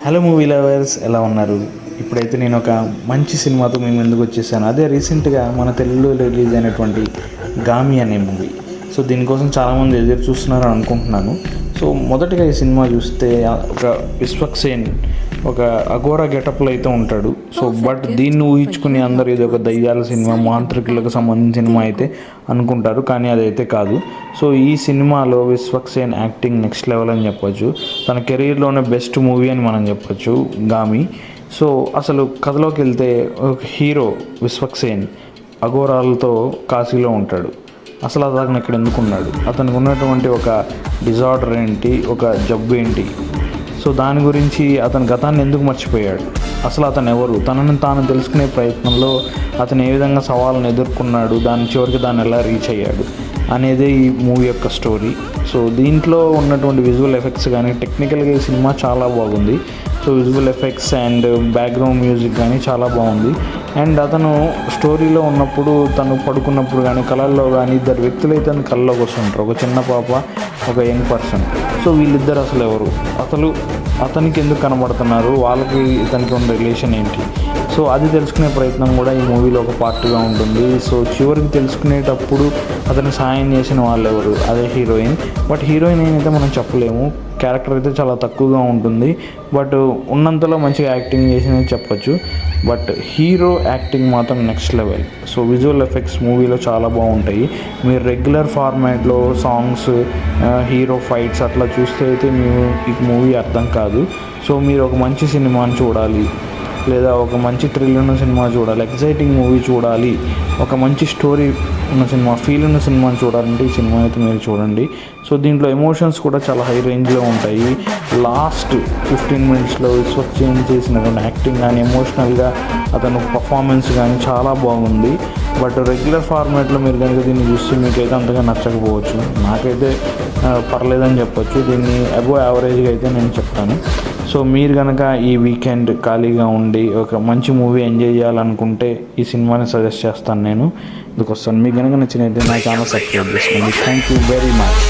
Hello movie lovers, ఎలా ఉన్నారు? ఇప్పుడైతే నేను ఒక మంచి సినిమాతో మేము ముందుకు వచ్చేసాను. అదే రీసెంట్గా మన తెలుగులో రిలీజ్ అయినటువంటి గామి అనే మూవీ. సో దీనికోసం చాలామంది ఎదురు చూస్తున్నారని అనుకుంటున్నాను. సో మొదటిగా ఈ సినిమా చూస్తే ఒక విశ్వక్సేన్ ఒక అఘోరా గెటప్లో అయితే ఉంటాడు. సో బట్ దీన్ని ఊహించుకుని అందరూ ఇది ఒక దయ్యాల సినిమా, మాంత్రికులకు సంబంధించిన సినిమా అయితే అనుకుంటారు, కానీ అదైతే కాదు. సో ఈ సినిమాలో విశ్వక్సేన్ యాక్టింగ్ నెక్స్ట్ లెవెల్ అని చెప్పొచ్చు. తన కెరీర్లోనే బెస్ట్ మూవీ అని మనం చెప్పొచ్చు గామి. సో అసలు కథలోకి వెళ్తే హీరో విశ్వక్సేన్ అఘోరాలతో కాశీలో ఉంటాడు. అసలు అతను ఇక్కడ ఎందుకున్నాడు, అతనికి ఉన్నటువంటి ఒక డిజార్డర్ ఏంటి, ఒక జబ్బు ఏంటి, సో దాని గురించి అతని గతాన్ని ఎందుకు మర్చిపోయాడు, అసలు అతను ఎవరు, తనని తాను తెలుసుకునే ప్రయత్నంలో అతను ఏ విధంగా సవాళ్ళను ఎదుర్కొన్నాడు, చివరికి దాన్ని ఎలా రీచ్ అయ్యాడు అనేదే ఈ మూవీ యొక్క స్టోరీ. సో దీంట్లో ఉన్నటువంటి విజువల్ ఎఫెక్ట్స్ కానీ టెక్నికల్గా ఈ సినిమా చాలా బాగుంది. So visual effects and background music కానీ చాలా బాగుంది. అండ్ అతను స్టోరీలో ఉన్నప్పుడు, తను పడుకున్నప్పుడు కానీ కళల్లో కానీ ఇద్దరు వ్యక్తులు అయితే కళ్ళలోకి వస్తుంటారు, ఒక చిన్న పాప, ఒక యంగ్ పర్సన్. సో వీళ్ళిద్దరు అసలు ఎవరు, అతనికి ఎందుకు కనబడుతున్నారు, వాళ్ళకి ఇతనికి ఉన్న రిలేషన్ ఏంటి, సో అది తెలుసుకునే ప్రయత్నం కూడా ఈ మూవీలో ఒక పార్ట్గా ఉంటుంది. సో చివరికి తెలుసుకునేటప్పుడు అతను సాయం చేసిన వాళ్ళు ఎవరు, అదే హీరోయిన్. బట్ హీరోయిన్ అయితే మనం చెప్పలేము, క్యారెక్టర్ అయితే చాలా తక్కువగా ఉంటుంది, బట్ ఉన్నంతలో మంచిగా యాక్టింగ్ చేసిందని చెప్పొచ్చు. బట్ హీరో యాక్టింగ్ మాత్రం next level. So visual effects మూవీలో చాలా బాగుంటాయి. మీరు రెగ్యులర్ ఫార్మాట్లో సాంగ్స్, హీరో ఫైట్స్ అట్లా చూస్తే అయితే ఈ మూవీ అర్థం కాదు. సో మీరు ఒక మంచి సినిమాని చూడాలి, లేదా ఒక మంచి థ్రిల్ ఉన్న సినిమా చూడాలి, ఎక్సైటింగ్ మూవీ చూడాలి, ఒక మంచి స్టోరీ ఉన్న సినిమా, ఫీల్ ఉన్న సినిమాని చూడాలంటే ఈ సినిమా అయితే మీరు చూడండి. సో దీంట్లో ఎమోషన్స్ కూడా చాలా హై రేంజ్లో ఉంటాయి. లాస్ట్ 15 మినిట్స్లో విశ్వక్సేన్ చేసినటువంటి యాక్టింగ్ కానీ, ఎమోషనల్గా అతను పర్ఫార్మెన్స్ కానీ చాలా బాగుంది. బట్ రెగ్యులర్ ఫార్మాట్లో మీరు కనుక దీన్ని చూస్తే మీకైతే అంతగా నచ్చకపోవచ్చు, నాకైతే పర్లేదని చెప్పొచ్చు. దీన్ని అబోవ్ యావరేజ్గా అయితే నేను చెప్తాను. సో మీరు కనుక ఈ వీకెండ్ ఖాళీగా ఉండి ఒక మంచి మూవీ ఎంజాయ్ చేయాలనుకుంటే ఈ సినిమాని సజెస్ట్ చేస్తాను నేను. ఇందుకోసం మీకు కనుక నచ్చినట్టు నా ఛానల్ సబ్స్క్రైబ్ చేసుకోండి. Thank you very much.